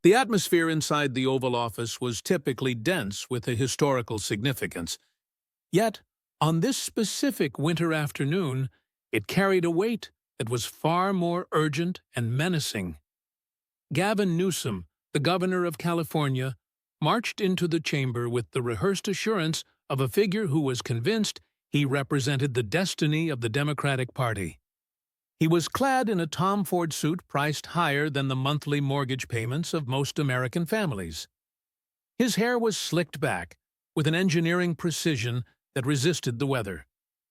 The atmosphere inside the Oval Office was typically dense with a historical significance. Yet, on this specific winter afternoon, it carried a weight that was far more urgent and menacing. Gavin Newsom, the governor of California, marched into the chamber with the rehearsed assurance of a figure who was convinced he represented the destiny of the Democratic Party. He was clad in a Tom Ford suit priced higher than the monthly mortgage payments of most American families. His hair was slicked back, with an engineering precision that resisted the weather,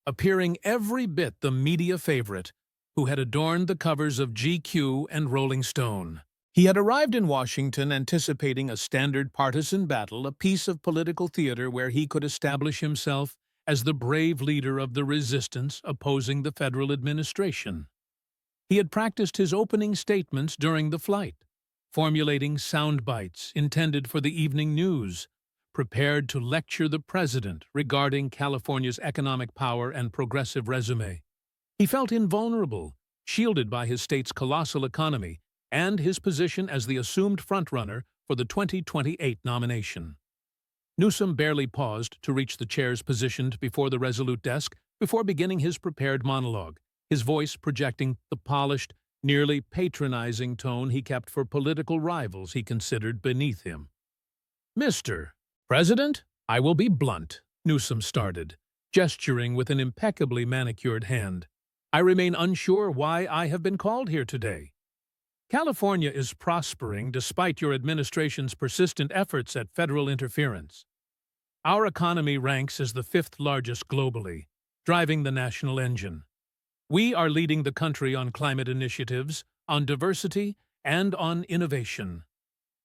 appearing every bit the media favorite who had adorned the covers of GQ and Rolling Stone. He had arrived in Washington anticipating a standard partisan battle, a piece of political theater where he could establish himself as the brave leader of the resistance opposing the federal administration. He had practiced his opening statements during the flight, formulating sound bites intended for the evening news, prepared to lecture the president regarding California's economic power and progressive resume. He felt invulnerable, shielded by his state's colossal economy and his position as the assumed frontrunner for the 2028 nomination. Newsom barely paused to reach the chairs positioned before the resolute desk before beginning his prepared monologue, his voice projecting the polished, nearly patronizing tone he kept for political rivals he considered beneath him. "Mr. President, I will be blunt," Newsom started, gesturing with an impeccably manicured hand. "I remain unsure why I have been called here today. California is prospering despite your administration's persistent efforts at federal interference. Our economy ranks as the fifth largest globally, driving the national engine. We are leading the country on climate initiatives, on diversity, and on innovation.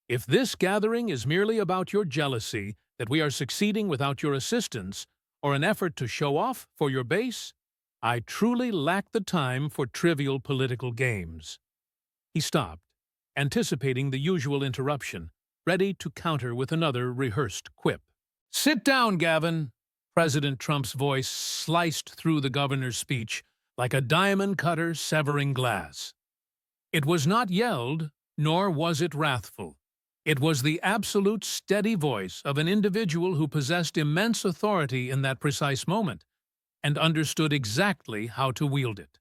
If this gathering is merely about your jealousy that we are succeeding without your assistance, or an effort to show off for your base, I truly lack the time for trivial political games." He stopped, anticipating the usual interruption, ready to counter with another rehearsed quip. "Sit down, Gavin." President Trump's voice sliced through the governor's speech like a diamond cutter severing glass. It was not yelled, nor was it wrathful. It was the absolute steady voice of an individual who possessed immense authority in that precise moment and understood exactly how to wield it.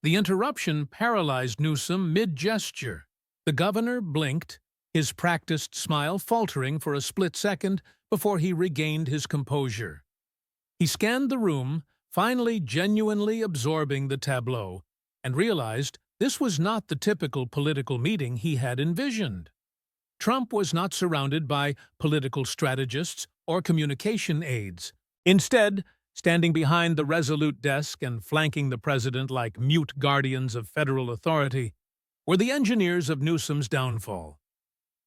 The interruption paralyzed Newsom mid-gesture. The governor blinked, his practiced smile faltering for a split second before he regained his composure. He scanned the room, finally genuinely absorbing the tableau, and realized this was not the typical political meeting he had envisioned. Trump was not surrounded by political strategists or communication aides. Instead, standing behind the resolute desk and flanking the president like mute guardians of federal authority, were the engineers of Newsom's downfall.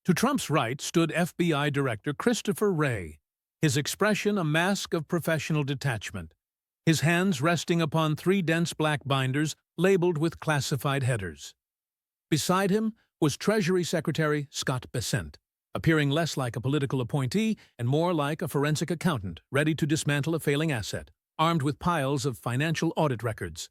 To Trump's right stood FBI Director Christopher Wray, his expression a mask of professional detachment, his hands resting upon three dense black binders labeled with classified headers. Beside him was Treasury Secretary Scott Bessent, appearing less like a political appointee and more like a forensic accountant ready to dismantle a failing asset, armed with piles of financial audit records.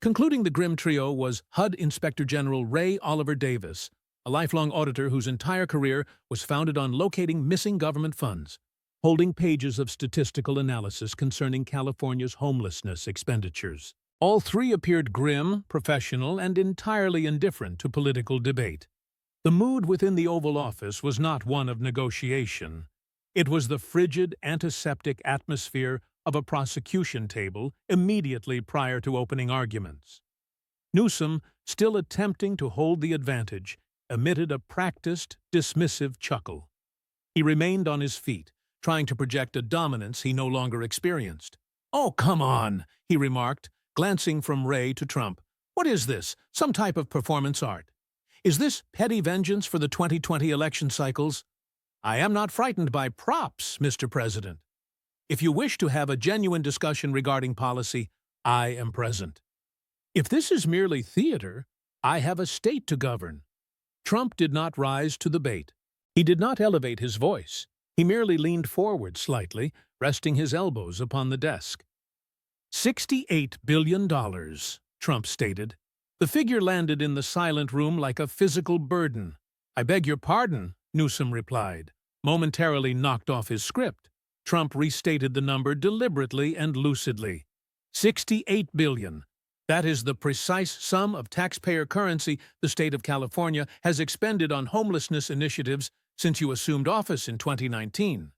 Concluding the grim trio was HUD Inspector General Ray Oliver Davis, a lifelong auditor whose entire career was founded on locating missing government funds, holding pages of statistical analysis concerning California's homelessness expenditures. All three appeared grim, professional, and entirely indifferent to political debate. The mood within the Oval Office was not one of negotiation. It was the frigid, antiseptic atmosphere of a prosecution table immediately prior to opening arguments. Newsom, still attempting to hold the advantage, emitted a practiced, dismissive chuckle. He remained on his feet, trying to project a dominance he no longer experienced. "Oh, come on," he remarked, glancing from Ray to Trump. "What is this? Some type of performance art? Is this petty vengeance for the 2020 election cycles? I am not frightened by props, Mr. President. If you wish to have a genuine discussion regarding policy, I am present. If this is merely theater, I have a state to govern." Trump did not rise to the bait. He did not elevate his voice. He merely leaned forward slightly, resting his elbows upon the desk. $68 billion, Trump stated. The figure landed in the silent room like a physical burden, "I beg your pardon," Newsom replied, momentarily knocked off his script. Trump restated the number deliberately and lucidly. $68 billion. That is the precise sum of taxpayer currency the state of California has expended on homelessness initiatives since you assumed office in 2019.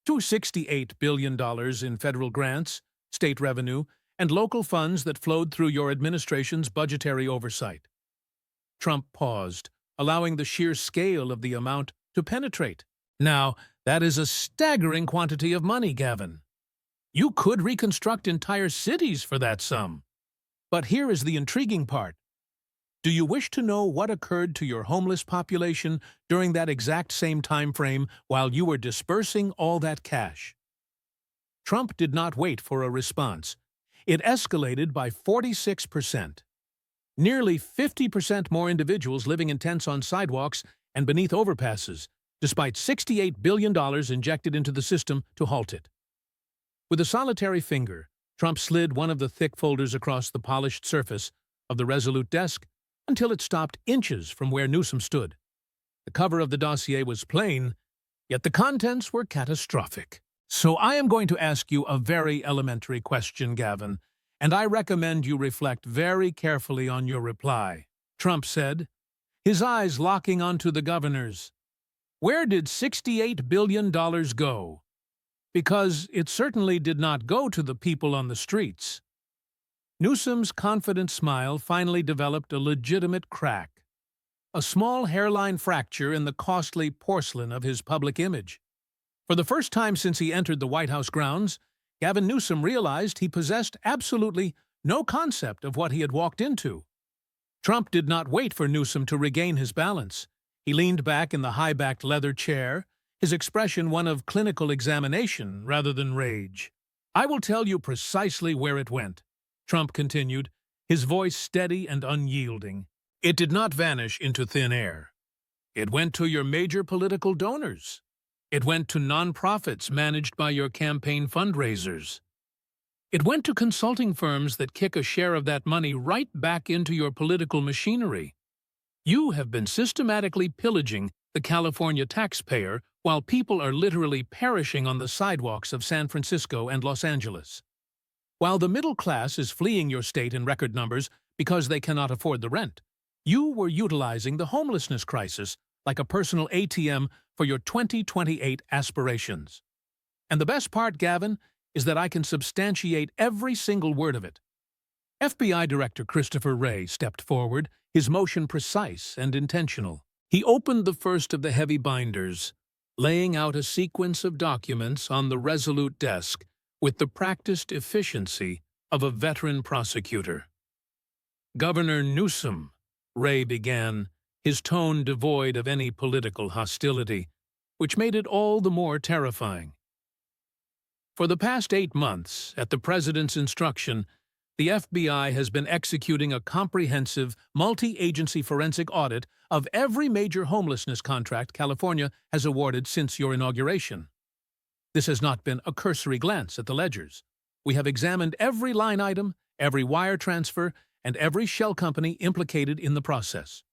$268 billion in federal grants, state revenue, and local funds that flowed through your administration's budgetary oversight. Trump paused, allowing the sheer scale of the amount to penetrate. Now, that is a staggering quantity of money, Gavin. You could reconstruct entire cities for that sum. But here is the intriguing part. Do you wish to know what occurred to your homeless population during that exact same time frame while you were dispersing all that cash? Trump did not wait for a response. It escalated by 46%. Nearly 50% more individuals living in tents on sidewalks and beneath overpasses, despite $68 billion injected into the system to halt it. With a solitary finger, Trump slid one of the thick folders across the polished surface of the resolute desk until it stopped inches from where Newsom stood. The cover of the dossier was plain, yet the contents were catastrophic. So I am going to ask you a very elementary question, Gavin, and I recommend you reflect very carefully on your reply. Trump said, his eyes locking onto the governor's. Where did $68 billion go? Because it certainly did not go to the people on the streets. Newsom's confident smile finally developed a legitimate crack, a small hairline fracture in the costly porcelain of his public image. For the first time since he entered the White House grounds, Gavin Newsom realized he possessed absolutely no concept of what he had walked into. Trump did not wait for Newsom to regain his balance. He leaned back in the high-backed leather chair, his expression one of clinical examination rather than rage. "I will tell you precisely where it went," Trump continued, his voice steady and unyielding. "It did not vanish into thin air. It went to your major political donors. It went to nonprofits managed by your campaign fundraisers. It went to consulting firms that kick a share of that money right back into your political machinery. You have been systematically pillaging the California taxpayer while people are literally perishing on the sidewalks of San Francisco and Los Angeles. While the middle class is fleeing your state in record numbers because they cannot afford the rent, you were utilizing the homelessness crisis like a personal ATM for your 2028 aspirations. And the best part, Gavin, is that I can substantiate every single word of it." FBI Director Christopher Wray stepped forward, his motion precise and intentional. He opened the first of the heavy binders, laying out a sequence of documents on the resolute desk with the practiced efficiency of a veteran prosecutor. "Governor Newsom," Wray began, his tone devoid of any political hostility, which made it all the more terrifying. "For the past 8 months, at the President's instruction, the FBI has been executing a comprehensive, multi-agency forensic audit of every major homelessness contract California has awarded since your inauguration. This has not been a cursory glance at the ledgers. We have examined every line item, every wire transfer, and every shell company implicated in the process.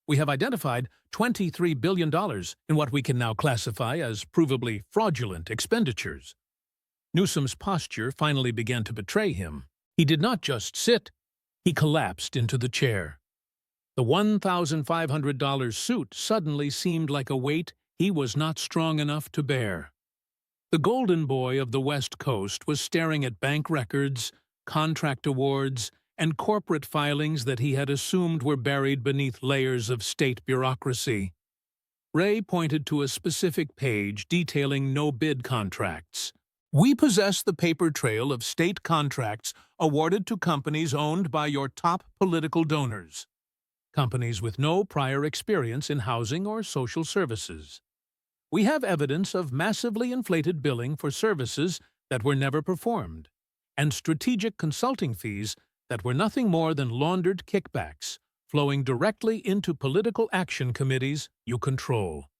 We have identified $23 billion in what we can now classify as provably fraudulent expenditures." Newsom's posture finally began to betray him. He did not just sit, he collapsed into the chair. The $1,500 suit suddenly seemed like a weight he was not strong enough to bear. The golden boy of the West Coast was staring at bank records, contract awards, and corporate filings that he had assumed were buried beneath layers of state bureaucracy. Wray pointed to a specific page detailing no-bid contracts. "We possess the paper trail of state contracts awarded to companies owned by your top political donors, companies with no prior experience in housing or social services. We have evidence of massively inflated billing for services that were never performed, and strategic consulting fees that were nothing more than laundered kickbacks flowing directly into political action committees you control.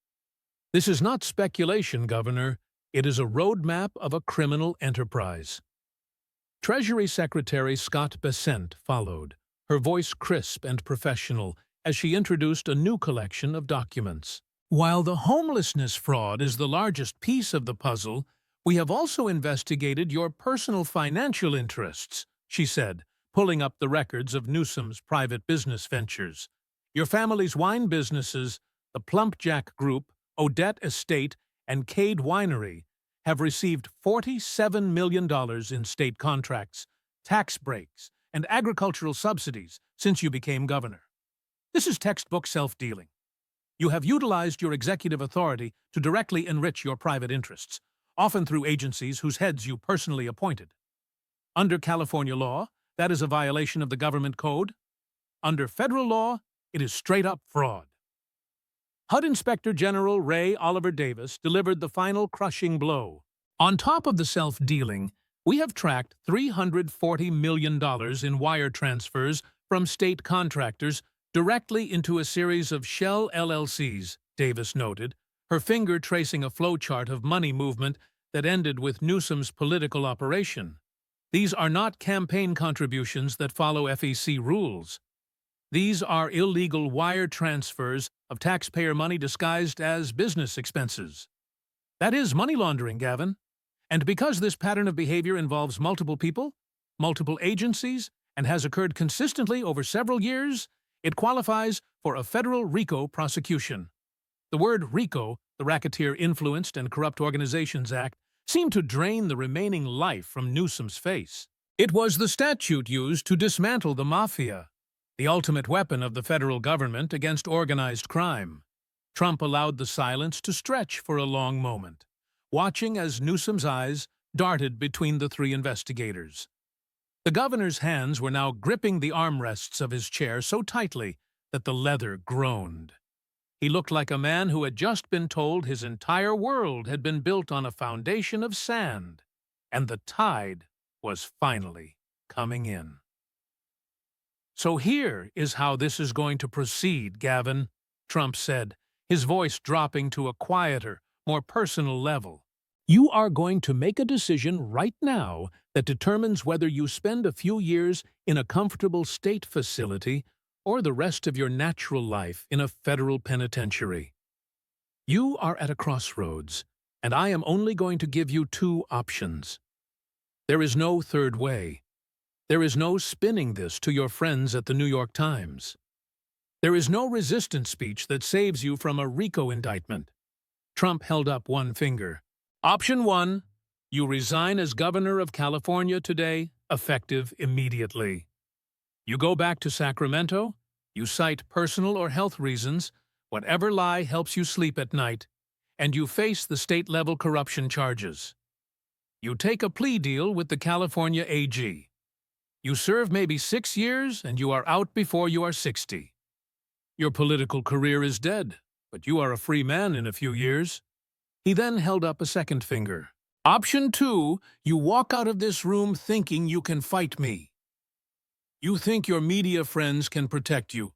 This is not speculation, Governor. It is a roadmap of a criminal enterprise." Treasury Secretary Scott Bessent followed, her voice crisp and professional, as she introduced a new collection of documents. While the homelessness fraud is the largest piece of the puzzle, we have also investigated your personal financial interests, she said, pulling up the records of Newsom's private business ventures. Your family's wine businesses, the Plumpjack Group, Odette Estate, and Cade Winery, have received $47 million in state contracts, tax breaks, and agricultural subsidies since you became governor. This is textbook self-dealing. You have utilized your executive authority to directly enrich your private interests, often through agencies whose heads you personally appointed. Under California law, that is a violation of the government code. Under federal law, it is straight-up fraud. HUD Inspector General Ray Oliver Davis delivered the final crushing blow. On top of the self-dealing, we have tracked $340 million in wire transfers from state contractors directly into a series of shell LLCs, Davis noted, her finger tracing a flowchart of money movement that ended with Newsom's political operation. These are not campaign contributions that follow FEC rules. These are illegal wire transfers of taxpayer money disguised as business expenses. That is money laundering, Gavin. And because this pattern of behavior involves multiple people, multiple agencies, and has occurred consistently over several years, it qualifies for a federal RICO prosecution. The word RICO, the Racketeer Influenced and Corrupt Organizations Act, seemed to drain the remaining life from Newsom's face. It was the statute used to dismantle the mafia, the ultimate weapon of the federal government against organized crime. Trump allowed the silence to stretch for a long moment, watching as Newsom's eyes darted between the three investigators. The governor's hands were now gripping the armrests of his chair so tightly that the leather groaned. He looked like a man who had just been told his entire world had been built on a foundation of sand, and the tide was finally coming in. So here is how this is going to proceed, Gavin, Trump said, his voice dropping to a quieter, more personal level. You are going to make a decision right now that determines whether you spend a few years in a comfortable state facility or the rest of your natural life in a federal penitentiary. You are at a crossroads, and I am only going to give you two options. There is no third way. There is no spinning this to your friends at the New York Times. There is no resistance speech that saves you from a RICO indictment. Trump held up one finger. Option 1, you resign as governor of California today, effective immediately. You go back to Sacramento, you cite personal or health reasons, whatever lie helps you sleep at night, and you face the state-level corruption charges. You take a plea deal with the California AG. You serve maybe 6 years and you are out before you are 60. Your political career is dead, but you are a free man in a few years. He then held up a second finger. Option 2, you walk out of this room thinking you can fight me. You think your media friends can protect you.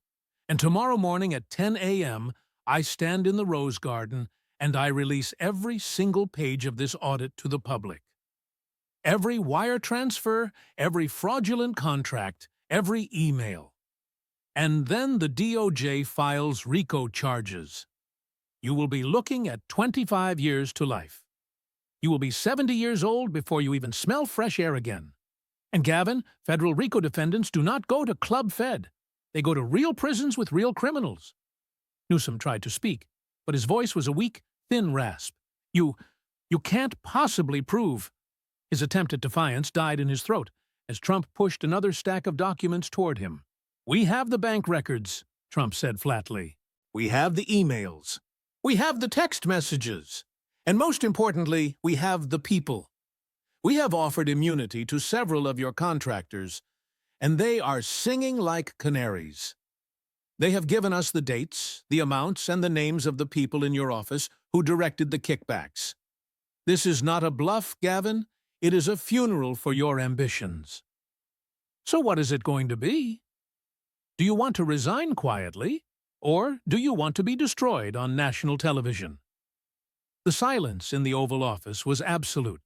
And tomorrow morning at 10 a.m., I stand in the Rose Garden and I release every single page of this audit to the public. Every wire transfer, every fraudulent contract, every email. And then the DOJ files RICO charges. You will be looking at 25 years to life. You will be 70 years old before you even smell fresh air again. And Gavin, federal RICO defendants do not go to Club Fed. They go to real prisons with real criminals. Newsom tried to speak, but his voice was a weak, thin rasp. You can't possibly prove. His attempt at defiance died in his throat as Trump pushed another stack of documents toward him. We have the bank records, Trump said flatly. We have the emails. We have the text messages. And most importantly, we have the people. We have offered immunity to several of your contractors, and they are singing like canaries. They have given us the dates, the amounts, and the names of the people in your office who directed the kickbacks. This is not a bluff, Gavin. It is a funeral for your ambitions. So what is it going to be? Do you want to resign quietly, or do you want to be destroyed on national television? The silence in the Oval Office was absolute,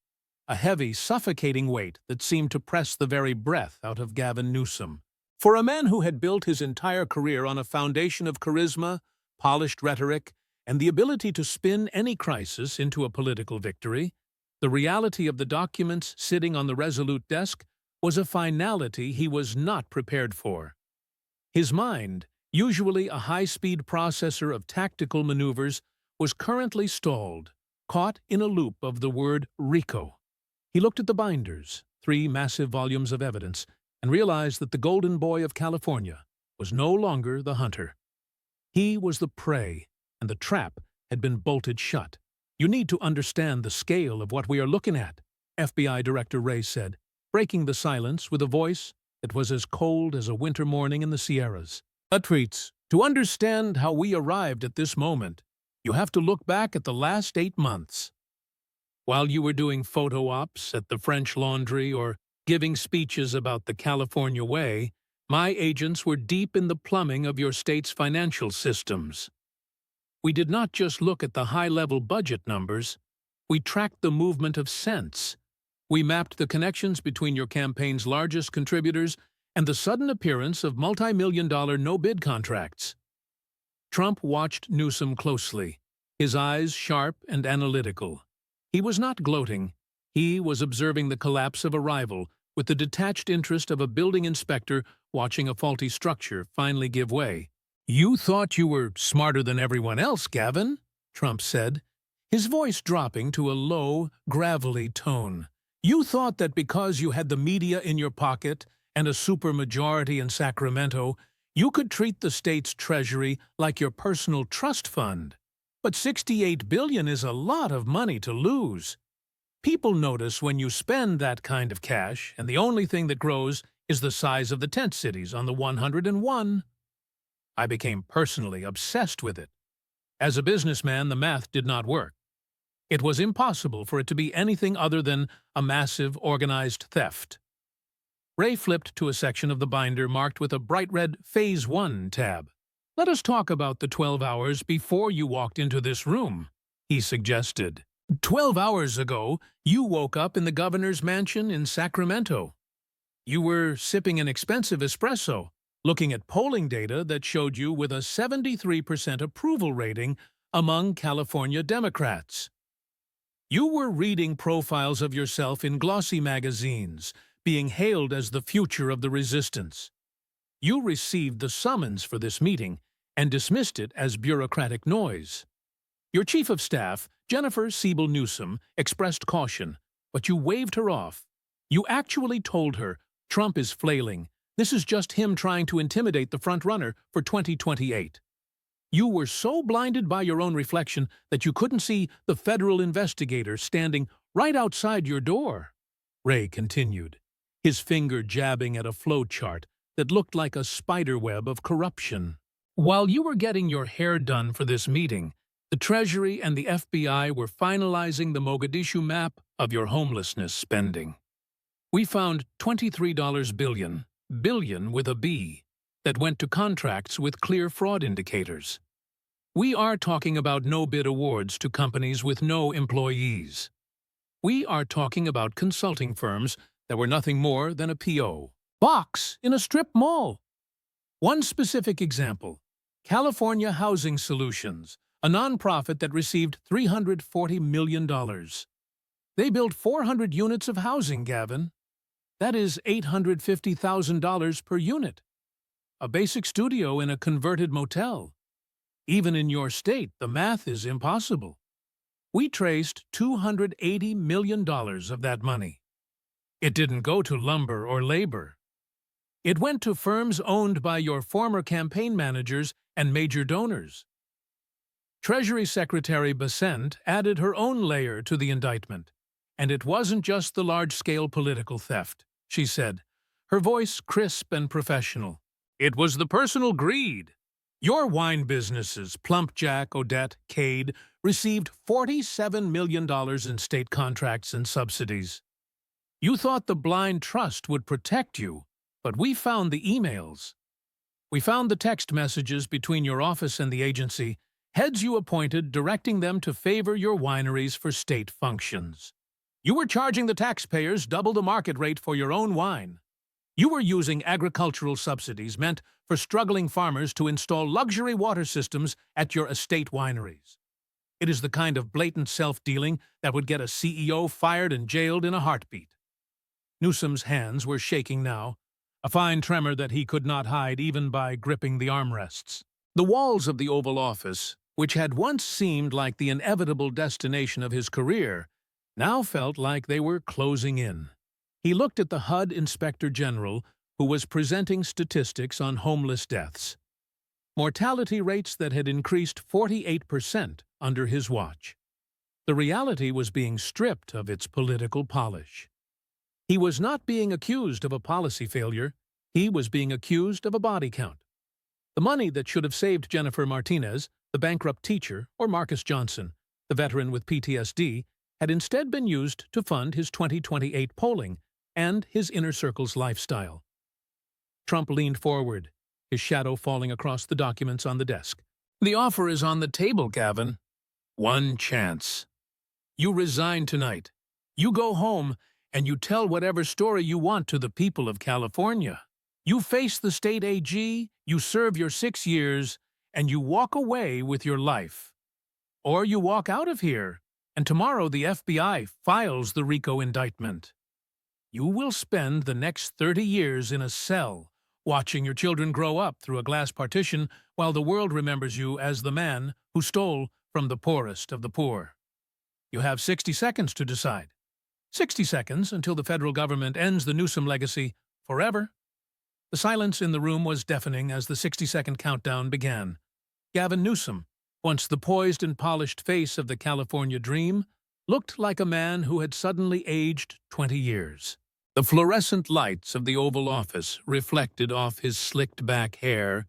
a heavy, suffocating weight that seemed to press the very breath out of Gavin Newsom. For a man who had built his entire career on a foundation of charisma, polished rhetoric, and the ability to spin any crisis into a political victory, the reality of the documents sitting on the Resolute desk was a finality he was not prepared for. His mind, usually a high-speed processor of tactical maneuvers, was currently stalled, caught in a loop of the word RICO. He looked at the binders, 3 massive volumes of evidence, and realized that the golden boy of California was no longer the hunter. He was the prey, and the trap had been bolted shut. "You need to understand the scale of what we are looking at," FBI Director Wray said, breaking the silence with a voice that was as cold as a winter morning in the Sierras. "Treats, to understand how we arrived at this moment, you have to look back at the last 8 months. While you were doing photo ops at the French Laundry or giving speeches about the California way, my agents were deep in the plumbing of your state's financial systems. We did not just look at the high-level budget numbers, we tracked the movement of cents. We mapped the connections between your campaign's largest contributors and the sudden appearance of multi-million-dollar no-bid contracts." Trump watched Newsom closely, his eyes sharp and analytical. He was not gloating. He was observing the collapse of a rival with the detached interest of a building inspector watching a faulty structure finally give way. "You thought you were smarter than everyone else, Gavin," Trump said, his voice dropping to a low, gravelly tone. "You thought that because you had the media in your pocket and a supermajority in Sacramento, you could treat the state's treasury like your personal trust fund. But $68 billion is a lot of money to lose. People notice when you spend that kind of cash, and the only thing that grows is the size of the tent cities on the 101. I became personally obsessed with it. As a businessman, the math did not work. It was impossible for it to be anything other than a massive, organized theft." Ray flipped to a section of the binder marked with a bright red Phase 1 tab. "Let us talk about the 12 hours before you walked into this room," he suggested. 12 hours ago, you woke up in the governor's mansion in Sacramento. You were sipping an expensive espresso, looking at polling data that showed you with a 73% approval rating among California Democrats. You were reading profiles of yourself in glossy magazines, being hailed as the future of the resistance. You received the summons for this meeting and dismissed it as bureaucratic noise. Your chief of staff, Jennifer Siebel Newsom, expressed caution, but you waved her off. You actually told her, Trump is flailing. This is just him trying to intimidate the front-runner for 2028. You were so blinded by your own reflection that you couldn't see the federal investigator standing right outside your door," Ray continued, his finger jabbing at a flowchart that looked like a spiderweb of corruption. "While you were getting your hair done for this meeting, the Treasury and the FBI were finalizing the Mogadishu map of your homelessness spending. We found $23 billion with a B, that went to contracts with clear fraud indicators. We are talking about no-bid awards to companies with no employees. We are talking about consulting firms that were nothing more than a P.O. box in a strip mall. One specific example, California Housing Solutions, a nonprofit that received $340 million. They built 400 units of housing, Gavin. That is $850,000 per unit. A basic studio in a converted motel. Even in your state, the math is impossible. We traced $280 million of that money. It didn't go to lumber or labor. It went to firms owned by your former campaign managers and major donors. Treasury Secretary Besant added her own layer to the indictment. And it wasn't just the large-scale political theft, she said, her voice crisp and professional. It was the personal greed. Your wine businesses, Plumpjack, Odette, Cade, received $47 million in state contracts and subsidies. You thought the blind trust would protect you, but we found the emails. We found the text messages between your office and the agency, heads you appointed directing them to favor your wineries for state functions. You were charging the taxpayers double the market rate for your own wine. You were using agricultural subsidies meant for struggling farmers to install luxury water systems at your estate wineries. It is the kind of blatant self-dealing that would get a CEO fired and jailed in a heartbeat. Newsom's hands were shaking now, a fine tremor that he could not hide even by gripping the armrests. The walls of the Oval Office, which had once seemed like the inevitable destination of his career, now felt like they were closing in. He looked at the HUD Inspector General, who was presenting statistics on homeless deaths. Mortality rates that had increased 48% under his watch. The reality was being stripped of its political polish. He was not being accused of a policy failure. He was being accused of a body count. The money that should have saved Jennifer Martinez, the bankrupt teacher, or Marcus Johnson, the veteran with PTSD, had instead been used to fund his 2028 polling and his inner circle's lifestyle. Trump leaned forward, his shadow falling across the documents on the desk. The offer is on the table, Gavin. One chance. You resign tonight. You go home and you tell whatever story you want to the people of California. You face the state AG, you serve your 6 years, and you walk away with your life. Or you walk out of here, and tomorrow the FBI files the RICO indictment. You will spend the next 30 years in a cell, watching your children grow up through a glass partition while the world remembers you as the man who stole from the poorest of the poor. You have 60 seconds to decide. 60 seconds until the federal government ends the Newsom legacy forever. The silence in the room was deafening as the 60-second countdown began. Gavin Newsom, once the poised and polished face of the California dream, looked like a man who had suddenly aged 20 years. The fluorescent lights of the Oval Office reflected off his slicked-back hair,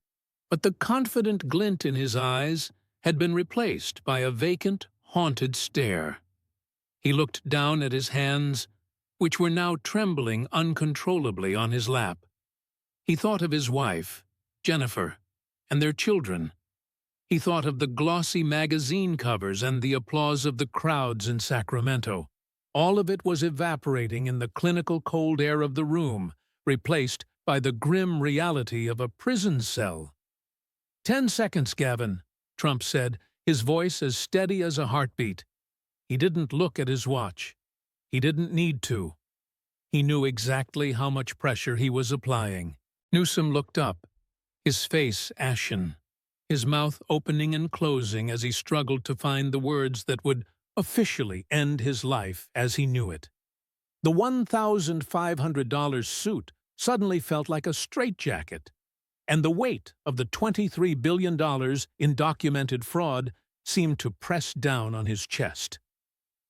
but the confident glint in his eyes had been replaced by a vacant, haunted stare. He looked down at his hands, which were now trembling uncontrollably on his lap. He thought of his wife, Jennifer, and their children. He thought of the glossy magazine covers and the applause of the crowds in Sacramento. All of it was evaporating in the clinical cold air of the room, replaced by the grim reality of a prison cell. 10 seconds, Gavin, Trump said, his voice as steady as a heartbeat. He didn't look at his watch. He didn't need to. He knew exactly how much pressure he was applying. Newsom looked up, his face ashen, his mouth opening and closing as he struggled to find the words that would officially end his life as he knew it. The $1,500 suit suddenly felt like a straitjacket, and the weight of the $23 billion in documented fraud seemed to press down on his chest.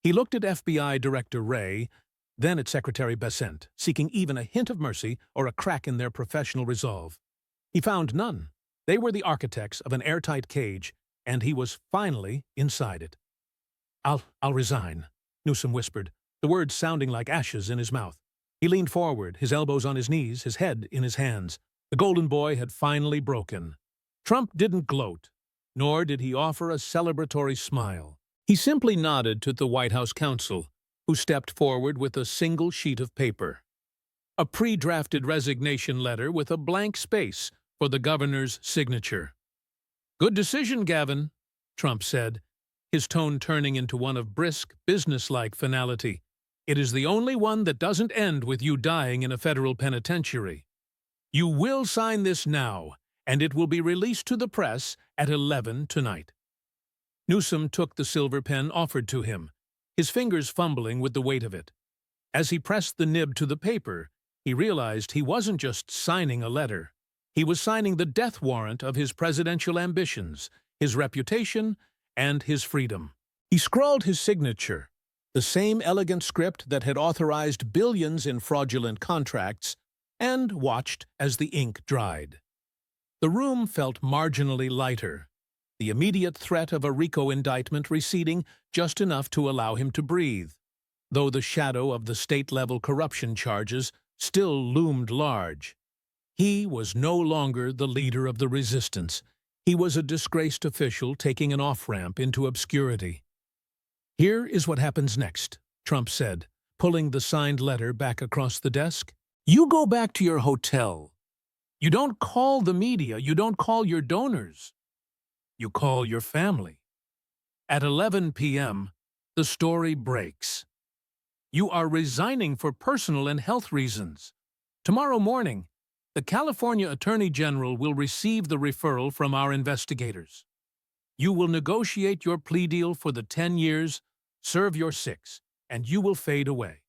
He looked at FBI Director Wray, then at Secretary Bessent, seeking even a hint of mercy or a crack in their professional resolve. He found none. They were the architects of an airtight cage, and he was finally inside it. I'll resign, Newsom whispered, the words sounding like ashes in his mouth. He leaned forward, his elbows on his knees, his head in his hands. The golden boy had finally broken. Trump didn't gloat, nor did he offer a celebratory smile. He simply nodded to the White House counsel, who stepped forward with a single sheet of paper. A pre-drafted resignation letter with a blank space for the governor's signature. Good decision, Gavin, Trump said, his tone turning into one of brisk, businesslike finality. It is the only one that doesn't end with you dying in a federal penitentiary. You will sign this now, and it will be released to the press at 11 tonight. Newsom took the silver pen offered to him, his fingers fumbling with the weight of it. As he pressed the nib to the paper, he realized he wasn't just signing a letter. He was signing the death warrant of his presidential ambitions, his reputation, and his freedom. He scrawled his signature, the same elegant script that had authorized billions in fraudulent contracts, and watched as the ink dried. The room felt marginally lighter, the immediate threat of a RICO indictment receding just enough to allow him to breathe, though the shadow of the state-level corruption charges still loomed large. He was no longer the leader of the resistance. He was a disgraced official taking an off-ramp into obscurity. Here is what happens next, Trump said, pulling the signed letter back across the desk. You go back to your hotel. You don't call the media. You don't call your donors. You call your family. At 11 p.m., the story breaks. You are resigning for personal and health reasons. Tomorrow morning, the California Attorney General will receive the referral from our investigators. You will negotiate your plea deal for the 10 years, serve your 6, and you will fade away.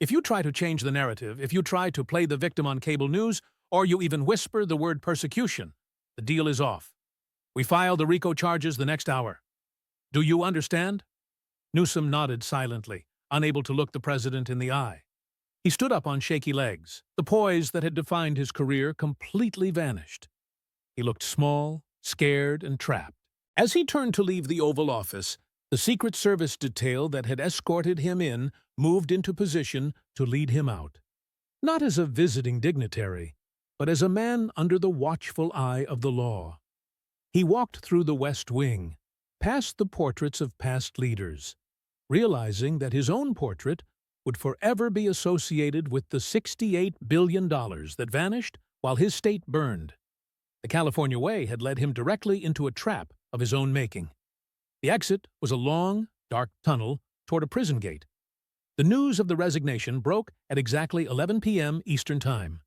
If you try to change the narrative, if you try to play the victim on cable news, or you even whisper the word persecution, the deal is off. We file the RICO charges the next hour. Do you understand? Newsom nodded silently, unable to look the president in the eye. He stood up on shaky legs. The poise that had defined his career completely vanished. He looked small, scared, and trapped. As he turned to leave the Oval Office, the Secret Service detail that had escorted him in moved into position to lead him out. Not as a visiting dignitary, but as a man under the watchful eye of the law. He walked through the West Wing, past the portraits of past leaders, realizing that his own portrait would forever be associated with the $68 billion that vanished while his state burned. The California way had led him directly into a trap of his own making. The exit was a long, dark tunnel toward a prison gate. The news of the resignation broke at exactly 11 p.m. Eastern Time,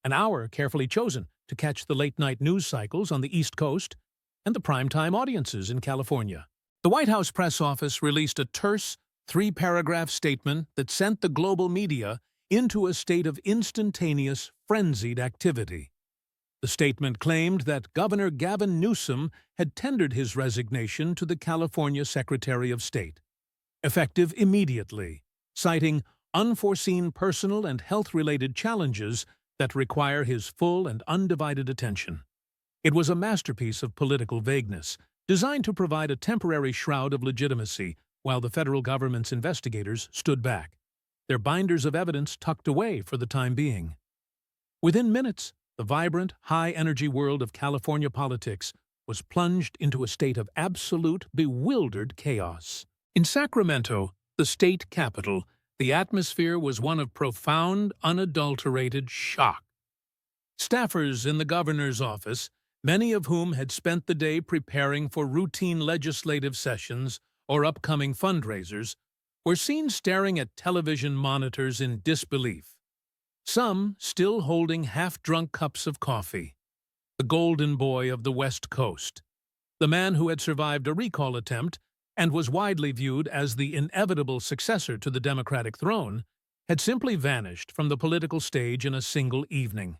an hour carefully chosen to catch the late-night news cycles on the East Coast and the prime-time audiences in California. The White House press office released a terse, 3-paragraph statement that sent the global media into a state of instantaneous, frenzied activity. The statement claimed that Governor Gavin Newsom had tendered his resignation to the California Secretary of State, effective immediately, citing unforeseen personal and health-related challenges that require his full and undivided attention. It was a masterpiece of political vagueness, designed to provide a temporary shroud of legitimacy while the federal government's investigators stood back, their binders of evidence tucked away for the time being. Within minutes, the vibrant, high-energy world of California politics was plunged into a state of absolute, bewildered chaos. In Sacramento, the state capital, the atmosphere was one of profound, unadulterated shock. Staffers in the governor's office, many of whom had spent the day preparing for routine legislative sessions or upcoming fundraisers, were seen staring at television monitors in disbelief, some still holding half-drunk cups of coffee. The golden boy of the West Coast, the man who had survived a recall attempt and was widely viewed as the inevitable successor to the Democratic throne, had simply vanished from the political stage in a single evening.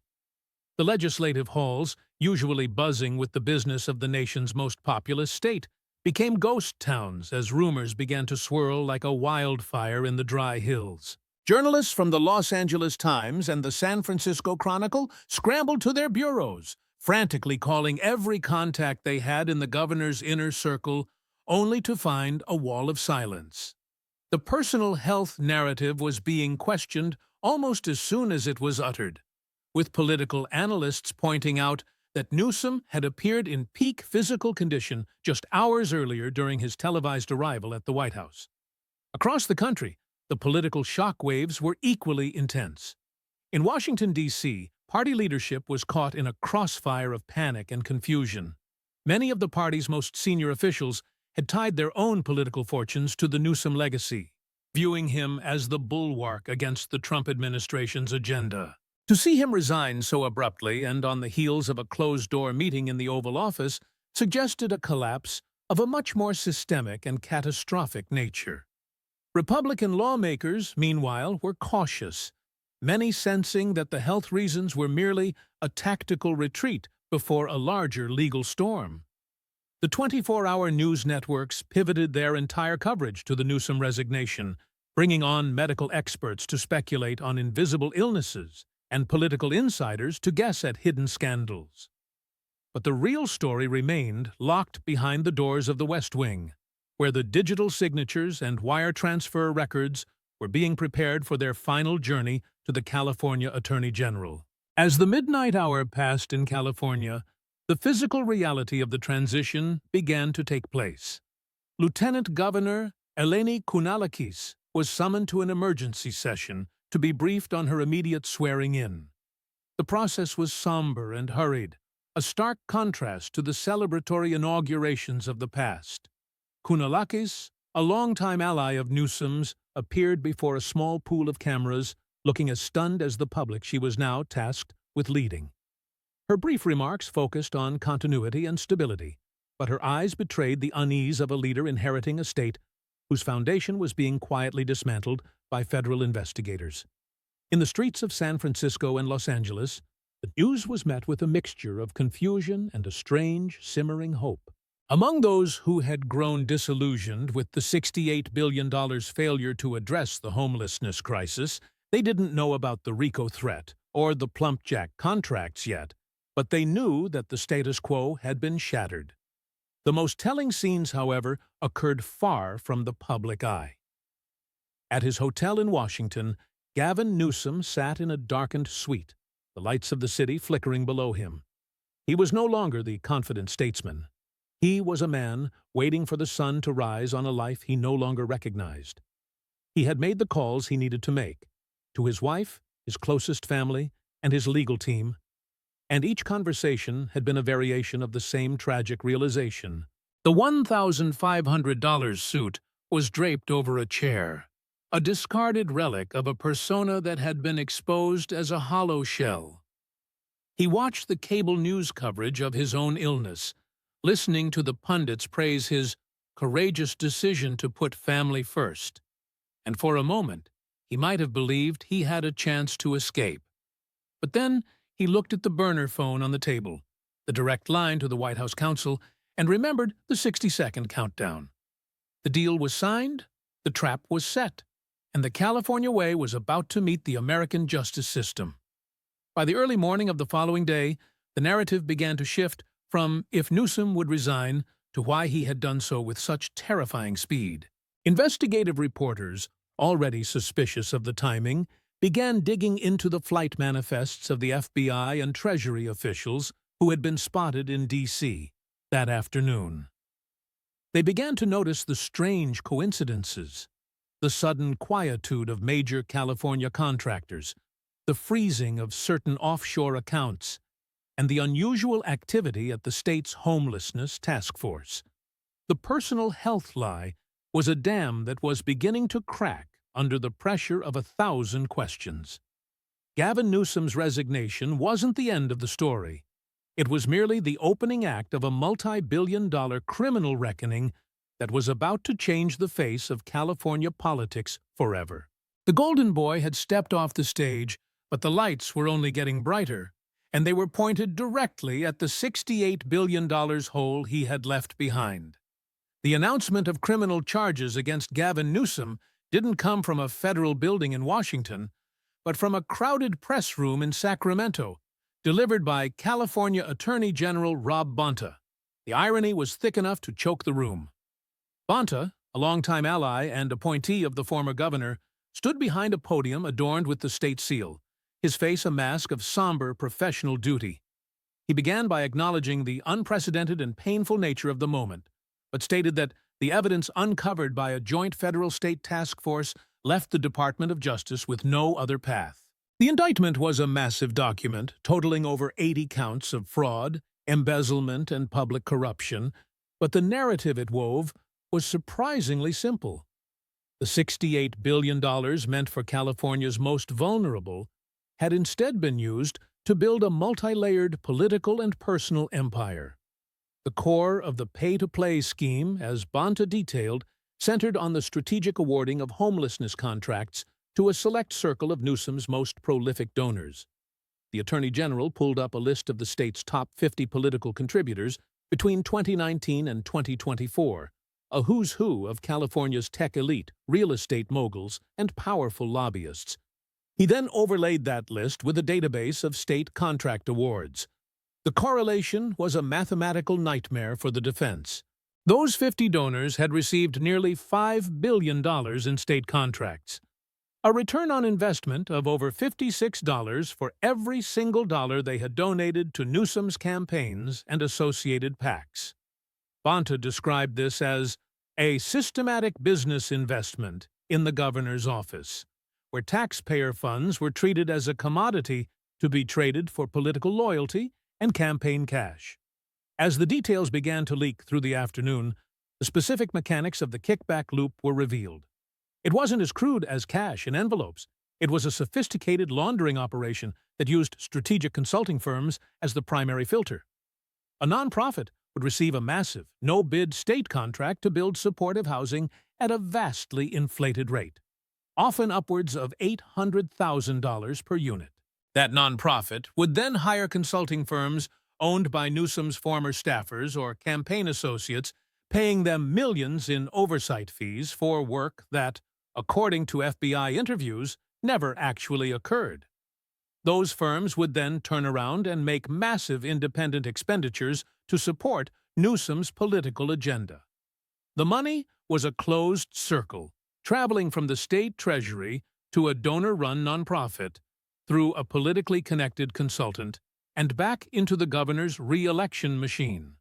The legislative halls, usually buzzing with the business of the nation's most populous state, became ghost towns as rumors began to swirl like a wildfire in the dry hills. Journalists from the Los Angeles Times and the San Francisco Chronicle scrambled to their bureaus, frantically calling every contact they had in the governor's inner circle, only to find a wall of silence. The personal health narrative was being questioned almost as soon as it was uttered, with political analysts pointing out that Newsom had appeared in peak physical condition just hours earlier during his televised arrival at the White House. Across the country, the political shockwaves were equally intense. In Washington, D.C., party leadership was caught in a crossfire of panic and confusion. Many of the party's most senior officials had tied their own political fortunes to the Newsom legacy, viewing him as the bulwark against the Trump administration's agenda. To see him resign so abruptly and on the heels of a closed-door meeting in the Oval Office suggested a collapse of a much more systemic and catastrophic nature. Republican lawmakers, meanwhile, were cautious, many sensing that the health reasons were merely a tactical retreat before a larger legal storm. The 24-hour news networks pivoted their entire coverage to the Newsom resignation, bringing on medical experts to speculate on invisible illnesses and political insiders to guess at hidden scandals. But the real story remained locked behind the doors of the West Wing, where the digital signatures and wire transfer records were being prepared for their final journey to the California Attorney General. As the midnight hour passed in California, the physical reality of the transition began to take place. Lieutenant Governor Eleni Kounalakis was summoned to an emergency session to be briefed on her immediate swearing-in. The process was somber and hurried, a stark contrast to the celebratory inaugurations of the past. Kounalakis, a longtime ally of Newsom's, appeared before a small pool of cameras, looking as stunned as the public she was now tasked with leading. Her brief remarks focused on continuity and stability, but her eyes betrayed the unease of a leader inheriting a state whose foundation was being quietly dismantled by federal investigators. In the streets of San Francisco and Los Angeles, the news was met with a mixture of confusion and a strange, simmering hope. Among those who had grown disillusioned with the $68 billion failure to address the homelessness crisis, they didn't know about the RICO threat or the plumpjack contracts yet, but they knew that the status quo had been shattered. The most telling scenes, however, occurred far from the public eye. At his hotel in Washington, Gavin Newsom sat in a darkened suite, the lights of the city flickering below him. He was no longer the confident statesman. He was a man waiting for the sun to rise on a life he no longer recognized. He had made the calls he needed to make, to his wife, his closest family, and his legal team, and each conversation had been a variation of the same tragic realization. The $1,500 suit was draped over a chair, a discarded relic of a persona that had been exposed as a hollow shell. He watched the cable news coverage of his own illness, listening to the pundits praise his courageous decision to put family first, and for a moment he might have believed he had a chance to escape. But then he looked at the burner phone on the table, the direct line to the White House counsel, and remembered the 60-second countdown. The deal was signed, the trap was set, and the California way was about to meet the American justice system. By the early morning of the following day, the narrative began to shift from if Newsom would resign to why he had done so with such terrifying speed. Investigative reporters, already suspicious of the timing, began digging into the flight manifests of the FBI and Treasury officials who had been spotted in D.C. that afternoon. They began to notice the strange coincidences, the sudden quietude of major California contractors, the freezing of certain offshore accounts, and the unusual activity at the state's homelessness task force. The personal health lie was a dam that was beginning to crack under the pressure of 1,000 questions. Gavin Newsom's resignation wasn't the end of the story. It was merely the opening act of a multi-billion-dollar criminal reckoning that was about to change the face of California politics forever. The Golden Boy had stepped off the stage, but the lights were only getting brighter, and they were pointed directly at the $68 billion hole he had left behind. The announcement of criminal charges against Gavin Newsom didn't come from a federal building in Washington, but from a crowded press room in Sacramento, delivered by California Attorney General Rob Bonta. The irony was thick enough to choke the room. Bonta, a longtime ally and appointee of the former governor, stood behind a podium adorned with the state seal, his face a mask of somber professional duty. He began by acknowledging the unprecedented and painful nature of the moment, but stated that the evidence uncovered by a joint federal-state task force left the Department of Justice with no other path. The indictment was a massive document, totaling over 80 counts of fraud, embezzlement, and public corruption, but the narrative it wove was surprisingly simple. The $68 billion meant for California's most vulnerable had instead been used to build a multi-layered political and personal empire. The core of the pay-to-play scheme, as Bonta detailed, centered on the strategic awarding of homelessness contracts to a select circle of Newsom's most prolific donors. The Attorney General pulled up a list of the state's top 50 political contributors between 2019 and 2024, a who's who of California's tech elite, real estate moguls, and powerful lobbyists. He then overlaid that list with a database of state contract awards. The correlation was a mathematical nightmare for the defense. Those 50 donors had received nearly $5 billion in state contracts, a return on investment of over $56 for every single dollar they had donated to Newsom's campaigns and associated PACs. Bonta described this as a systematic business investment in the governor's office, where taxpayer funds were treated as a commodity to be traded for political loyalty and campaign cash. As the details began to leak through the afternoon, the specific mechanics of the kickback loop were revealed. It wasn't as crude as cash in envelopes. It was a sophisticated laundering operation that used strategic consulting firms as the primary filter. A nonprofit would receive a massive, no-bid state contract to build supportive housing at a vastly inflated rate, often upwards of $800,000 per unit. That nonprofit would then hire consulting firms owned by Newsom's former staffers or campaign associates, paying them millions in oversight fees for work that, according to FBI interviews, never actually occurred. Those firms would then turn around and make massive independent expenditures to support Newsom's political agenda. The money was a closed circle, traveling from the state treasury to a donor-run nonprofit, through a politically connected consultant, and back into the governor's re-election machine.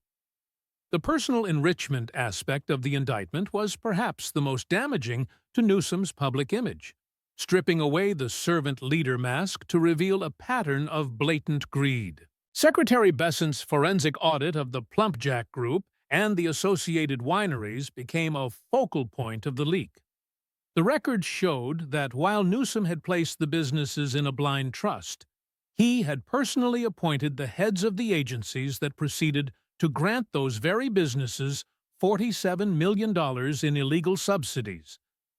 The personal enrichment aspect of the indictment was perhaps the most damaging to Newsom's public image, stripping away the servant leader mask to reveal a pattern of blatant greed. Secretary Bessent's forensic audit of the Plumpjack Group and the associated wineries became a focal point of the leak. The records showed that while Newsom had placed the businesses in a blind trust, he had personally appointed the heads of the agencies that proceeded to grant those very businesses $47 million in illegal subsidies,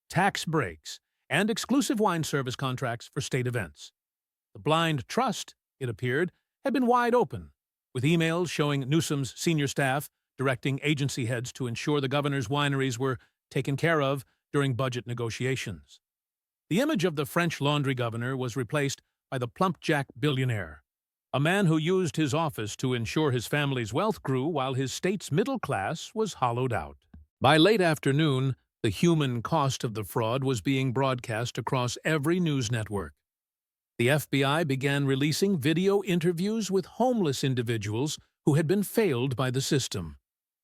tax breaks, and exclusive wine service contracts for state events. The blind trust, it appeared, had been wide open, with emails showing Newsom's senior staff directing agency heads to ensure the governor's wineries were taken care of during budget negotiations. The image of the French Laundry governor was replaced by the Plumpjack billionaire, a man who used his office to ensure his family's wealth grew while his state's middle class was hollowed out. By late afternoon, the human cost of the fraud was being broadcast across every news network. The FBI began releasing video interviews with homeless individuals who had been failed by the system.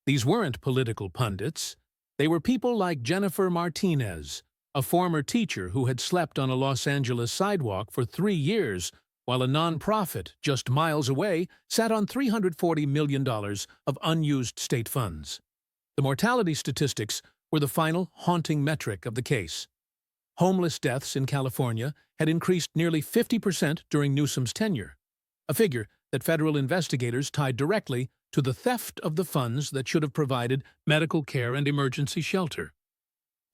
These weren't political pundits. They were people like Jennifer Martinez, a former teacher who had slept on a Los Angeles sidewalk for 3 years, while a nonprofit just miles away sat on $340 million of unused state funds. The mortality statistics were the final haunting metric of the case. Homeless deaths in California had increased nearly 50% during Newsom's tenure, a figure that federal investigators tied directly to the theft of the funds that should have provided medical care and emergency shelter.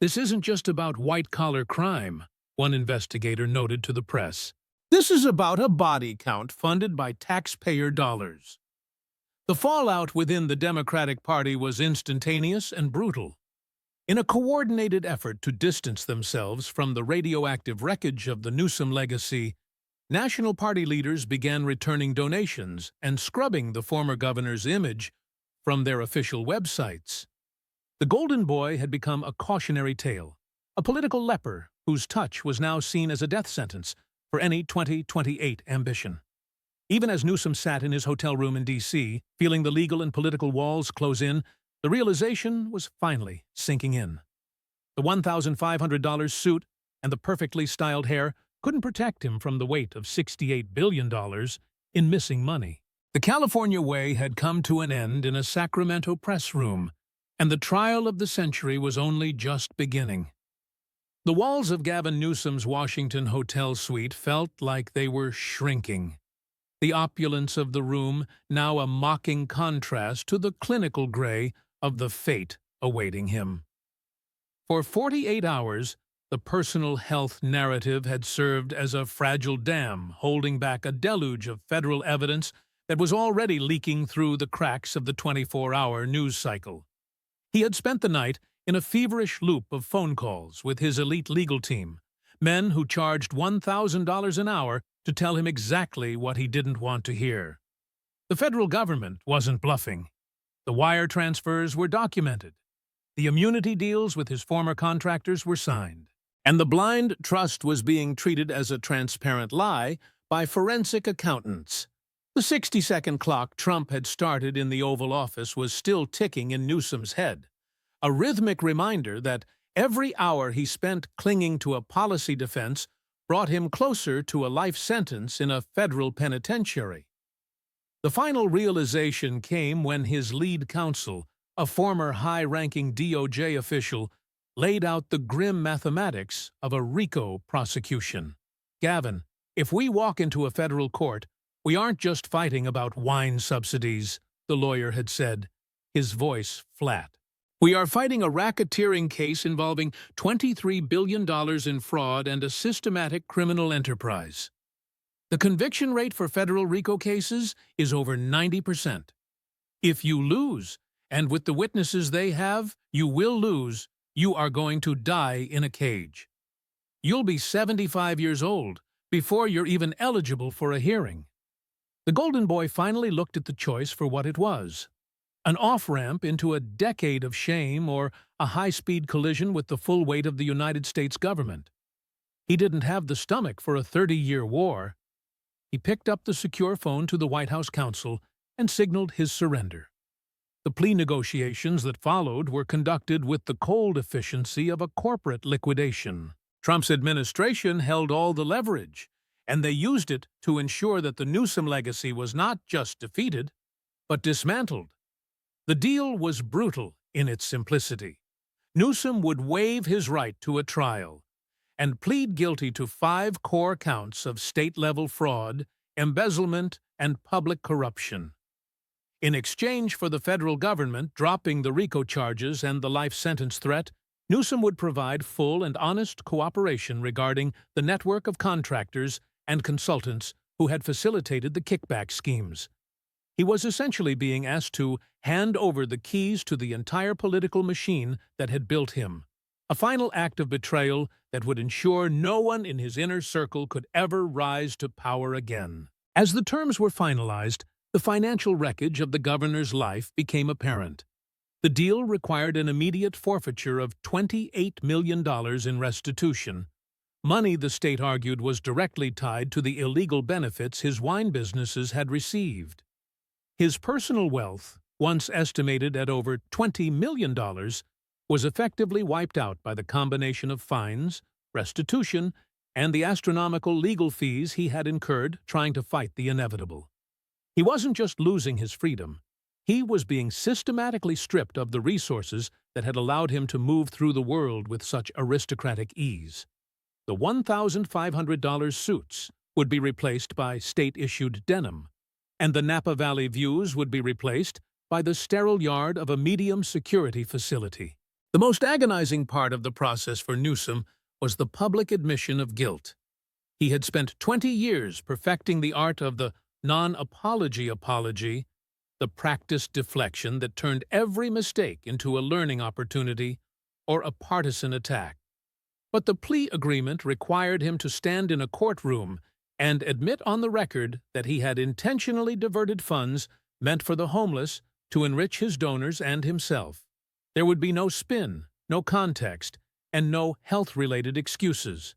This isn't just about white-collar crime, one investigator noted to the press. This is about a body count funded by taxpayer dollars. The fallout within the Democratic Party was instantaneous and brutal. In a coordinated effort to distance themselves from the radioactive wreckage of the Newsom legacy, National Party leaders began returning donations and scrubbing the former governor's image from their official websites. The Golden Boy had become a cautionary tale, a political leper whose touch was now seen as a death sentence for any 2028 ambition. Even as Newsom sat in his hotel room in D.C., feeling the legal and political walls close in, the realization was finally sinking in. The $1,500 suit and the perfectly styled hair couldn't protect him from the weight of $68 billion in missing money. The California way had come to an end in a Sacramento press room, and the trial of the century was only just beginning. The walls of Gavin Newsom's Washington hotel suite felt like they were shrinking, the opulence of the room now a mocking contrast to the clinical gray of the fate awaiting him. For 48 hours, the personal health narrative had served as a fragile dam holding back a deluge of federal evidence that was already leaking through the cracks of the 24-hour news cycle. He had spent the night in a feverish loop of phone calls with his elite legal team, men who charged $1,000 an hour to tell him exactly what he didn't want to hear. The federal government wasn't bluffing. The wire transfers were documented. The immunity deals with his former contractors were signed. And the blind trust was being treated as a transparent lie by forensic accountants. The 60-second clock Trump had started in the Oval Office was still ticking in Newsom's head, a rhythmic reminder that every hour he spent clinging to a policy defense brought him closer to a life sentence in a federal penitentiary. The final realization came when his lead counsel, a former high-ranking DOJ official, laid out the grim mathematics of a RICO prosecution. Gavin, if we walk into a federal court, we aren't just fighting about wine subsidies, the lawyer had said, his voice flat. We are fighting a racketeering case involving $23 billion in fraud and a systematic criminal enterprise. The conviction rate for federal RICO cases is over 90%. If you lose, and with the witnesses they have, you will lose, you are going to die in a cage. You'll be 75 years old before you're even eligible for a hearing. The Golden Boy finally looked at the choice for what it was: an off-ramp into a decade of shame or a high-speed collision with the full weight of the United States government. He didn't have the stomach for a 30-year war. He picked up the secure phone to the White House counsel and signaled his surrender. The plea negotiations that followed were conducted with the cold efficiency of a corporate liquidation. Trump's administration held all the leverage, and they used it to ensure that the Newsom legacy was not just defeated, but dismantled. The deal was brutal in its simplicity. Newsom would waive his right to a trial and plead guilty to 5 core counts of state-level fraud, embezzlement, and public corruption. In exchange for the federal government dropping the RICO charges and the life sentence threat, Newsom would provide full and honest cooperation regarding the network of contractors and consultants who had facilitated the kickback schemes. He was essentially being asked to hand over the keys to the entire political machine that had built him, a final act of betrayal that would ensure no one in his inner circle could ever rise to power again. As the terms were finalized, the financial wreckage of the governor's life became apparent. The deal required an immediate forfeiture of $28 million in restitution, money the state argued was directly tied to the illegal benefits his wine businesses had received. His personal wealth, once estimated at over $20 million, was effectively wiped out by the combination of fines, restitution, and the astronomical legal fees he had incurred trying to fight the inevitable. He wasn't just losing his freedom. He was being systematically stripped of the resources that had allowed him to move through the world with such aristocratic ease. The $1,500 suits would be replaced by state-issued denim, and the Napa Valley views would be replaced by the sterile yard of a medium-security facility. The most agonizing part of the process for Newsom was the public admission of guilt. He had spent 20 years perfecting the art of the non-apology apology, the practiced deflection that turned every mistake into a learning opportunity or a partisan attack. But the plea agreement required him to stand in a courtroom and admit on the record that he had intentionally diverted funds meant for the homeless to enrich his donors and himself. There would be no spin, no context, and no health-related excuses.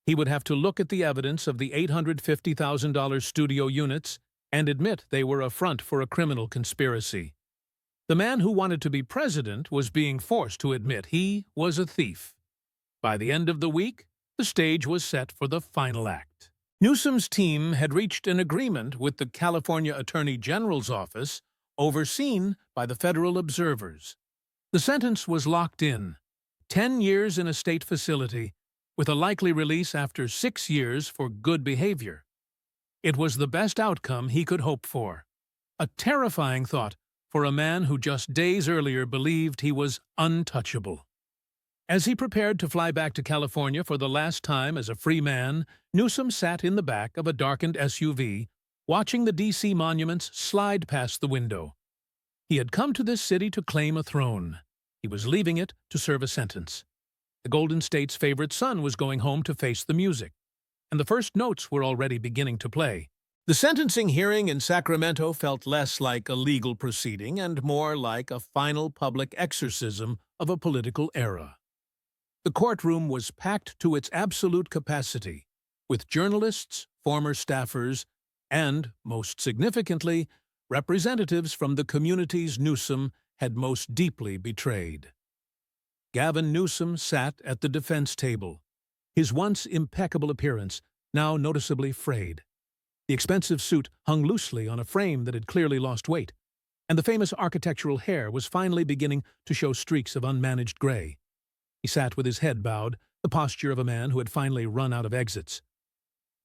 He would have to look at the evidence of the $850,000 studio units and admit they were a front for a criminal conspiracy. The man who wanted to be president was being forced to admit he was a thief. By the end of the week, the stage was set for the final act. Newsom's team had reached an agreement with the California Attorney General's office, overseen by the federal observers. The sentence was locked in: 10 years in a state facility, with a likely release after 6 years for good behavior. It was the best outcome he could hope for. A terrifying thought for a man who just days earlier believed he was untouchable. As he prepared to fly back to California for the last time as a free man, Newsom sat in the back of a darkened SUV, watching the D.C. monuments slide past the window. He had come to this city to claim a throne. He was leaving it to serve a sentence. The Golden State's favorite son was going home to face the music, and the first notes were already beginning to play. The sentencing hearing in Sacramento felt less like a legal proceeding and more like a final public exorcism of a political era. The courtroom was packed to its absolute capacity, with journalists, former staffers, and, most significantly, representatives from the communities Newsom had most deeply betrayed. Gavin Newsom sat at the defense table, his once impeccable appearance now noticeably frayed. The expensive suit hung loosely on a frame that had clearly lost weight, and the famous architectural hair was finally beginning to show streaks of unmanaged gray. He sat with his head bowed, the posture of a man who had finally run out of exits.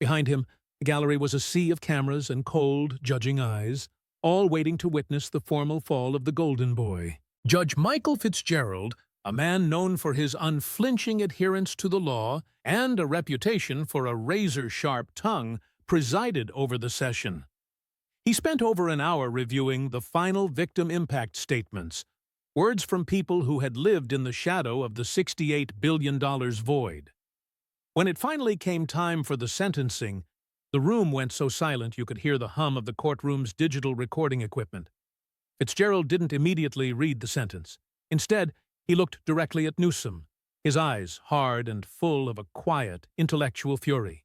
Behind him, the gallery was a sea of cameras and cold, judging eyes, all waiting to witness the formal fall of the Golden Boy. Judge Michael Fitzgerald, a man known for his unflinching adherence to the law and a reputation for a razor-sharp tongue, presided over the session. He spent over an hour reviewing the final victim impact statements, words from people who had lived in the shadow of the $68 billion void. When it finally came time for the sentencing, the room went so silent you could hear the hum of the courtroom's digital recording equipment. Fitzgerald didn't immediately read the sentence. Instead, he looked directly at Newsom, his eyes hard and full of a quiet, intellectual fury.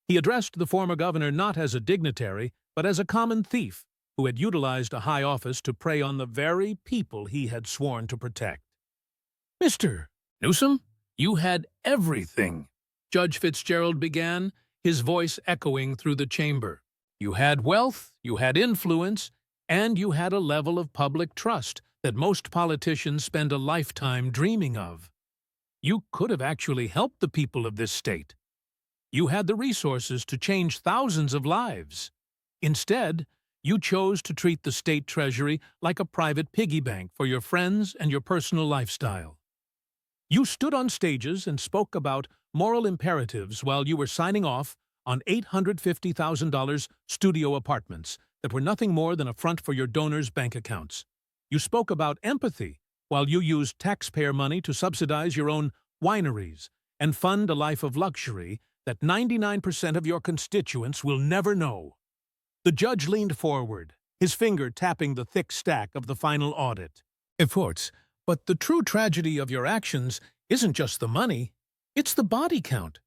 He addressed the former governor not as a dignitary, but as a common thief who had utilized a high office to prey on the very people he had sworn to protect. "Mr. Newsom, you had everything," Judge Fitzgerald began, his voice echoing through the chamber. "You had wealth, you had influence, and you had a level of public trust that most politicians spend a lifetime dreaming of. You could have actually helped the people of this state. You had the resources to change thousands of lives. Instead, you chose to treat the state treasury like a private piggy bank for your friends and your personal lifestyle. You stood on stages and spoke about moral imperatives while you were signing off on $850,000 studio apartments that were nothing more than a front for your donors' bank accounts. You spoke about empathy while you used taxpayer money to subsidize your own wineries and fund a life of luxury that 99% of your constituents will never know." The judge leaned forward, his finger tapping the thick stack of the final audit. "Efforts, but the true tragedy of your actions isn't just the money, it's the body count.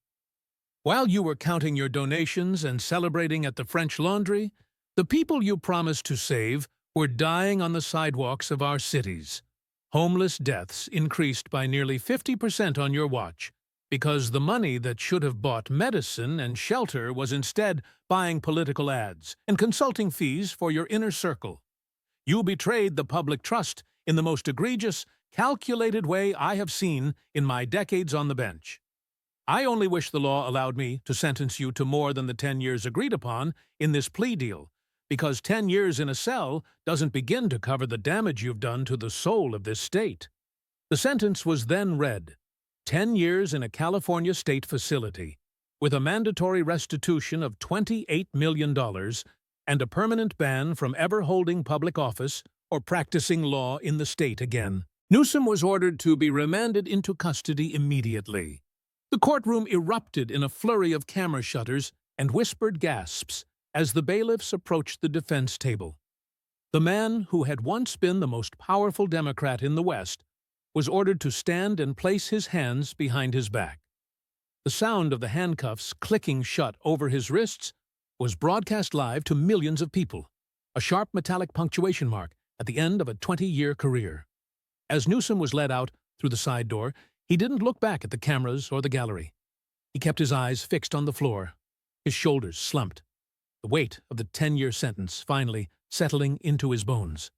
While you were counting your donations and celebrating at the French Laundry, the people you promised to save were dying on the sidewalks of our cities. Homeless deaths increased by nearly 50% on your watch, because the money that should have bought medicine and shelter was instead buying political ads and consulting fees for your inner circle. You betrayed the public trust in the most egregious, calculated way I have seen in my decades on the bench. I only wish the law allowed me to sentence you to more than the 10 years agreed upon in this plea deal, because 10 years in a cell doesn't begin to cover the damage you've done to the soul of this state." The sentence was then read: 10 years in a California state facility, with a mandatory restitution of $28 million and a permanent ban from ever holding public office or practicing law in the state again. Newsom was ordered to be remanded into custody immediately. The courtroom erupted in a flurry of camera shutters and whispered gasps as the bailiffs approached the defense table. The man who had once been the most powerful Democrat in the West was ordered to stand and place his hands behind his back. The sound of the handcuffs clicking shut over his wrists was broadcast live to millions of people, a sharp metallic punctuation mark at the end of a 20-year career. As Newsom was led out through the side door, he didn't look back at the cameras or the gallery. He kept his eyes fixed on the floor, his shoulders slumped, the weight of the 10-year sentence finally settling into his bones.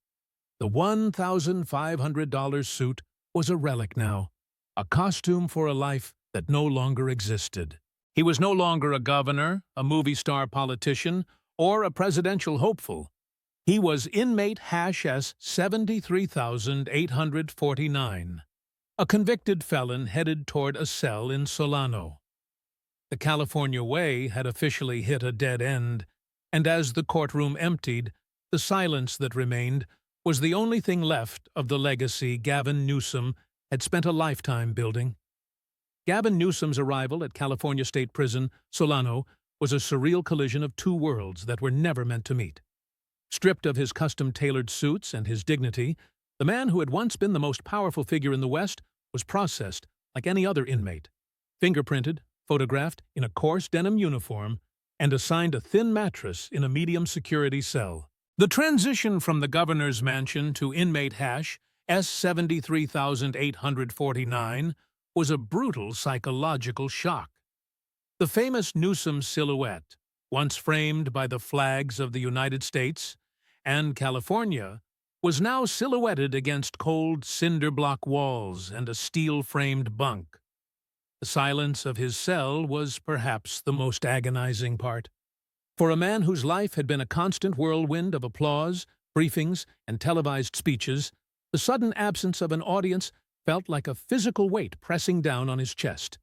The $1,500 suit was a relic now, a costume for a life that no longer existed. He was no longer a governor, a movie star politician, or a presidential hopeful. He was inmate #S 73,849, a convicted felon headed toward a cell in Solano. The California way had officially hit a dead end, and as the courtroom emptied, the silence that remained was the only thing left of the legacy Gavin Newsom had spent a lifetime building. Gavin Newsom's arrival at California State Prison, Solano, was a surreal collision of two worlds that were never meant to meet. Stripped of his custom-tailored suits and his dignity, the man who had once been the most powerful figure in the West was processed like any other inmate, fingerprinted, photographed in a coarse denim uniform, and assigned a thin mattress in a medium-security cell. The transition from the governor's mansion to inmate #S 73,849 was a brutal psychological shock. The famous Newsom silhouette, once framed by the flags of the United States and California, was now silhouetted against cold cinder-block walls and a steel-framed bunk. The silence of his cell was perhaps the most agonizing part. For a man whose life had been a constant whirlwind of applause, briefings, and televised speeches, the sudden absence of an audience felt like a physical weight pressing down on his chest.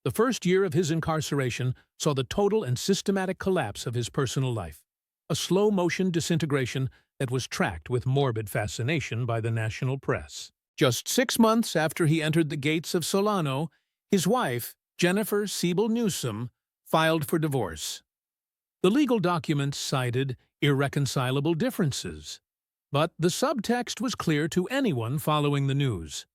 The first year of his incarceration saw the total and systematic collapse of his personal life, a slow-motion disintegration that was tracked with morbid fascination by the national press. Just 6 months after he entered the gates of Solano, his wife, Jennifer Siebel Newsom, filed for divorce. The legal documents cited irreconcilable differences, but the subtext was clear to anyone following the news.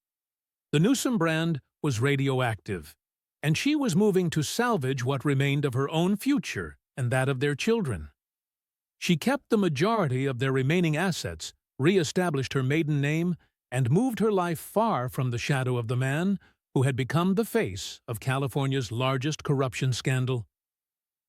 The Newsom brand was radioactive, and she was moving to salvage what remained of her own future and that of their children. She kept the majority of their remaining assets, re-established her maiden name, and moved her life far from the shadow of the man who had become the face of California's largest corruption scandal.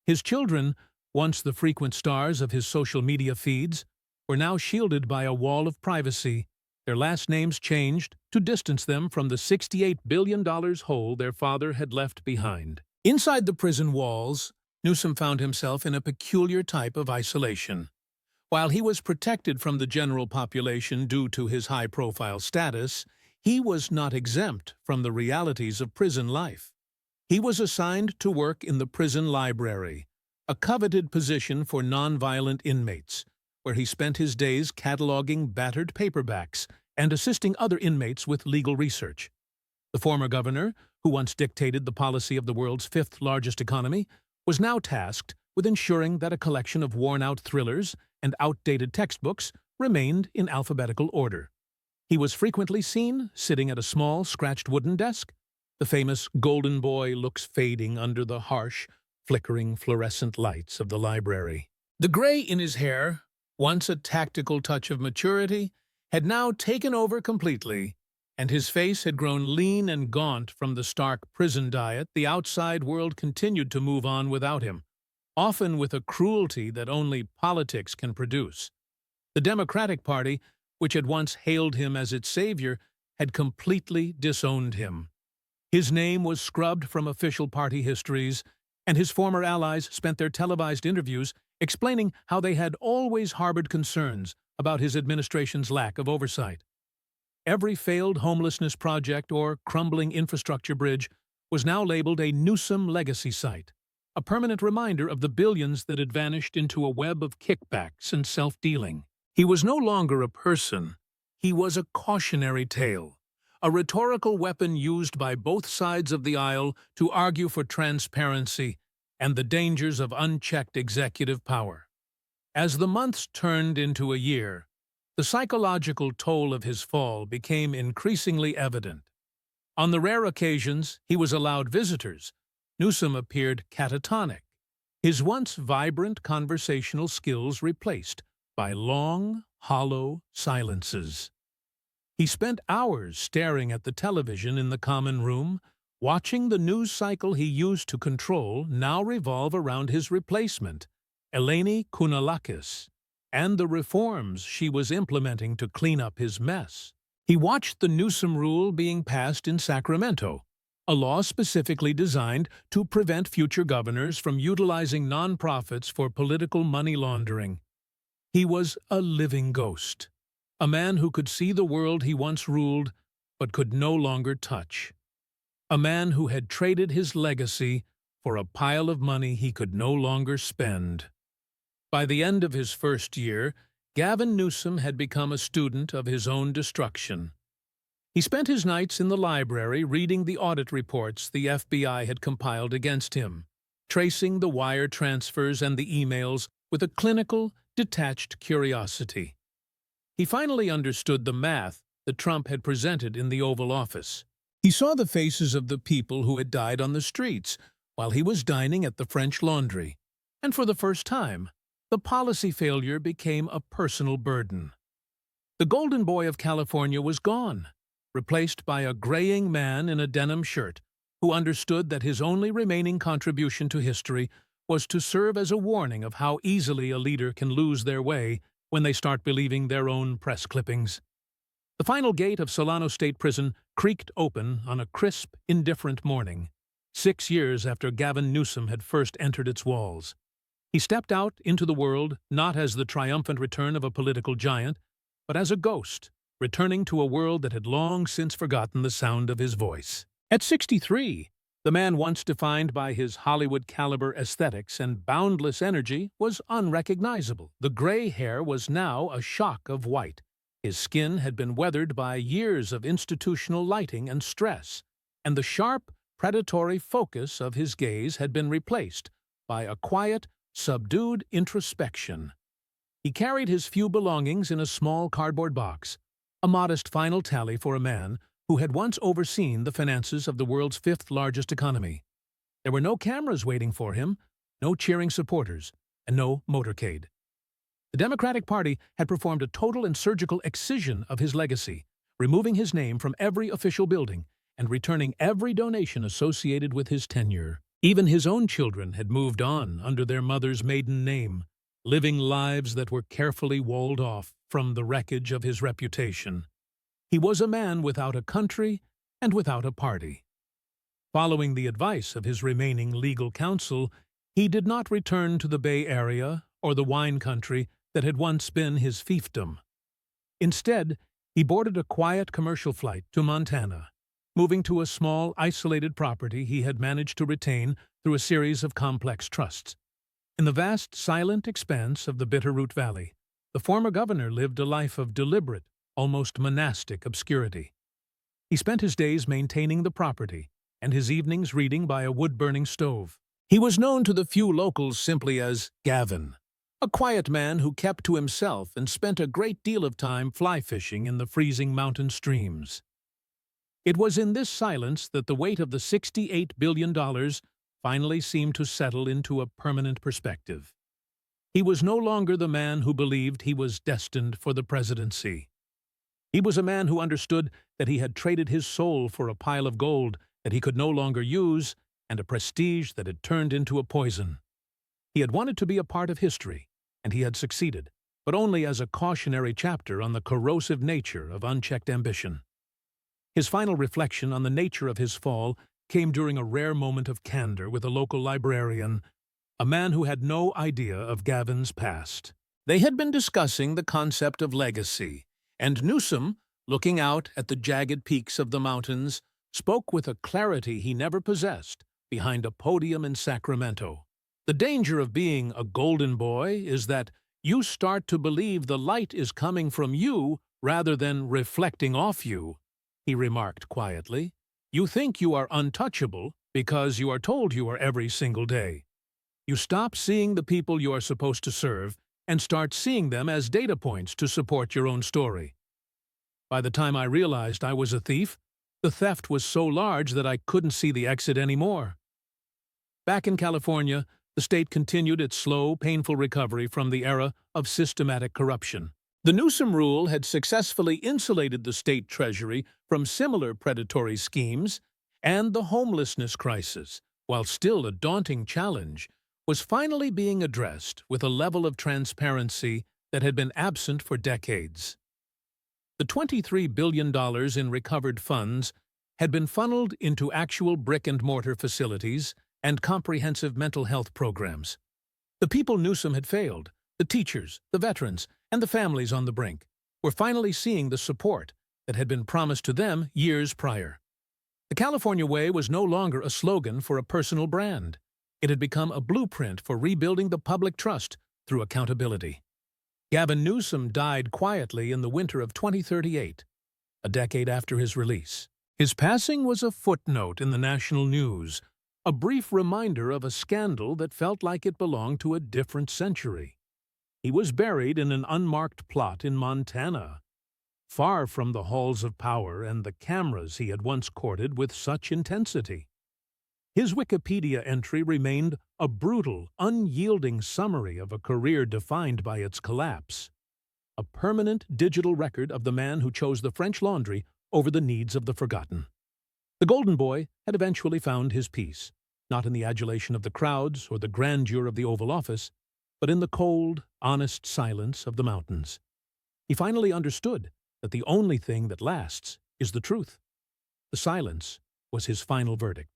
His children, once the frequent stars of his social media feeds, were now shielded by a wall of privacy, their last names changed to distance them from the $68 billion hole their father had left behind. Inside the prison walls, Newsom found himself in a peculiar type of isolation. While he was protected from the general population due to his high-profile status, he was not exempt from the realities of prison life. He was assigned to work in the prison library, a coveted position for nonviolent inmates, where he spent his days cataloging battered paperbacks and assisting other inmates with legal research. The former governor, who once dictated the policy of the world's fifth-largest economy, was now tasked with ensuring that a collection of worn-out thrillers and outdated textbooks remained in alphabetical order. He was frequently seen sitting at a small, scratched wooden desk, the famous golden boy looks fading under the harsh, flickering fluorescent lights of the library. The gray in his hair, once a tactical touch of maturity, had now taken over completely, and his face had grown lean and gaunt from the stark prison diet. The outside world continued to move on without him, often with a cruelty that only politics can produce. The Democratic Party, which had once hailed him as its savior, had completely disowned him. His name was scrubbed from official party histories, and his former allies spent their televised interviews explaining how they had always harbored concerns about his administration's lack of oversight. Every failed homelessness project or crumbling infrastructure bridge was now labeled a Newsom legacy site, a permanent reminder of the billions that had vanished into a web of kickbacks and self-dealing. He was no longer a person. He was a cautionary tale, a rhetorical weapon used by both sides of the aisle to argue for transparency and the dangers of unchecked executive power. As the months turned into a year, the psychological toll of his fall became increasingly evident. On the rare occasions he was allowed visitors, Newsom appeared catatonic, his once vibrant conversational skills replaced by long, hollow silences. He spent hours staring at the television in the common room, watching the news cycle he used to control now revolve around his replacement, Eleni Kounalakis, and the reforms she was implementing to clean up his mess. He watched the Newsom rule being passed in Sacramento, a law specifically designed to prevent future governors from utilizing nonprofits for political money laundering. He was a living ghost, a man who could see the world he once ruled but could no longer touch, a man who had traded his legacy for a pile of money he could no longer spend. By the end of his first year, Gavin Newsom had become a student of his own destruction. He spent his nights in the library reading the audit reports the FBI had compiled against him, tracing the wire transfers and the emails with a clinical, detached curiosity. He finally understood the math that Trump had presented in the Oval Office. He saw the faces of the people who had died on the streets while he was dining at the French Laundry, and for the first time, the policy failure became a personal burden. The golden boy of California was gone, replaced by a graying man in a denim shirt who understood that his only remaining contribution to history was to serve as a warning of how easily a leader can lose their way when they start believing their own press clippings. The final gate of Solano State Prison creaked open on a crisp, indifferent morning, 6 years after Gavin Newsom had first entered its walls. He stepped out into the world not as the triumphant return of a political giant, but as a ghost, returning to a world that had long since forgotten the sound of his voice. At 63, the man once defined by his Hollywood-caliber aesthetics and boundless energy was unrecognizable. The gray hair was now a shock of white. His skin had been weathered by years of institutional lighting and stress, and the sharp, predatory focus of his gaze had been replaced by a quiet, subdued introspection. He carried his few belongings in a small cardboard box, a modest final tally for a man who had once overseen the finances of the world's fifth-largest economy. There were no cameras waiting for him, no cheering supporters, and no motorcade. The Democratic Party had performed a total and surgical excision of his legacy, removing his name from every official building and returning every donation associated with his tenure. Even his own children had moved on under their mother's maiden name, living lives that were carefully walled off from the wreckage of his reputation. He was a man without a country and without a party. Following the advice of his remaining legal counsel, he did not return to the Bay Area or the wine country that had once been his fiefdom. Instead, he boarded a quiet commercial flight to Montana, moving to a small, isolated property he had managed to retain through a series of complex trusts. In the vast, silent expanse of the Bitterroot Valley, the former governor lived a life of deliberate, almost monastic obscurity. He spent his days maintaining the property and his evenings reading by a wood-burning stove. He was known to the few locals simply as Gavin, a quiet man who kept to himself and spent a great deal of time fly fishing in the freezing mountain streams. It was in this silence that the weight of the $68 billion finally seemed to settle into a permanent perspective. He was no longer the man who believed he was destined for the presidency. He was a man who understood that he had traded his soul for a pile of gold that he could no longer use and a prestige that had turned into a poison. He had wanted to be a part of history, and he had succeeded, but only as a cautionary chapter on the corrosive nature of unchecked ambition. His final reflection on the nature of his fall came during a rare moment of candor with a local librarian, a man who had no idea of Gavin's past. They had been discussing the concept of legacy, and Newsom, looking out at the jagged peaks of the mountains, spoke with a clarity he never possessed behind a podium in Sacramento. The danger of being a golden boy is that you start to believe the light is coming from you rather than reflecting off you, he remarked quietly. You think you are untouchable because you are told you are every single day. You stop seeing the people you are supposed to serve and start seeing them as data points to support your own story. By the time I realized I was a thief, the theft was so large that I couldn't see the exit anymore. Back in California, the state continued its slow, painful recovery from the era of systematic corruption. The Newsom rule had successfully insulated the state treasury from similar predatory schemes, and the homelessness crisis, while still a daunting challenge, was finally being addressed with a level of transparency that had been absent for decades. The $23 billion in recovered funds had been funneled into actual brick-and-mortar facilities and comprehensive mental health programs. The people Newsom had failed, the teachers, the veterans, and the families on the brink, were finally seeing the support that had been promised to them years prior. The California Way was no longer a slogan for a personal brand. It had become a blueprint for rebuilding the public trust through accountability. Gavin Newsom died quietly in the winter of 2038, a decade after his release. His passing was a footnote in the national news, a brief reminder of a scandal that felt like it belonged to a different century. He was buried in an unmarked plot in Montana, far from the halls of power and the cameras he had once courted with such intensity. His Wikipedia entry remained a brutal, unyielding summary of a career defined by its collapse, a permanent digital record of the man who chose the French Laundry over the needs of the forgotten. The golden boy had eventually found his peace, not in the adulation of the crowds or the grandeur of the Oval Office, but in the cold, honest silence of the mountains. He finally understood that the only thing that lasts is the truth. The silence was his final verdict.